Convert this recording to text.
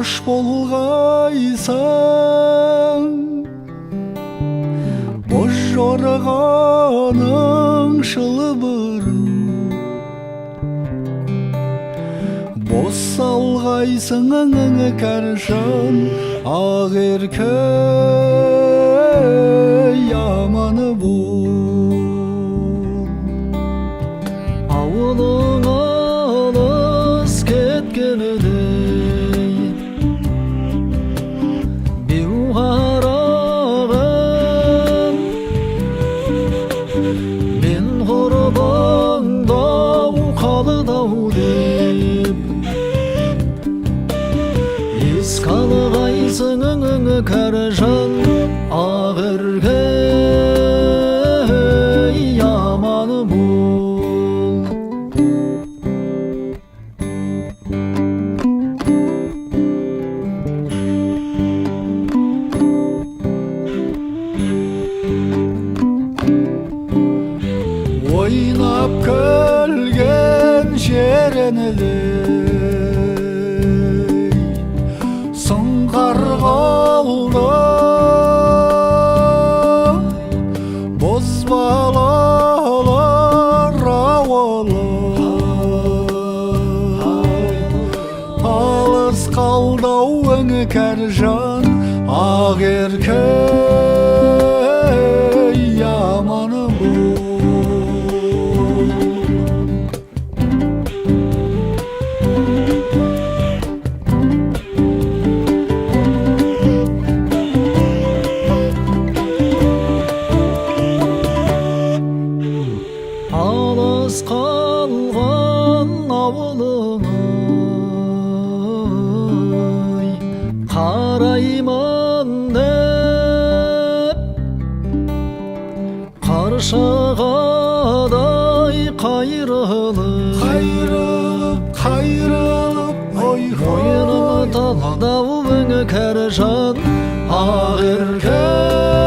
Қош болғайсың боз жорғаның шылбырын, боз салғайсың кәршан ақ еркек яманы бол. Ауылың алыс кеткенідей беу қарағым, мен құрбыңдау қалыдау деп еске алғайсың кәршан ақ еркек яманы бол. Ойнап күлген жерінілей сұңқар қалды боз балалар ауылы, алыс қалды-ау кәршан ақ еркек яманы бол. Алыс қалған ауылың-ай, қараймын деп қаршығадай қайрылып ойыным талдау кәршан ақ еркек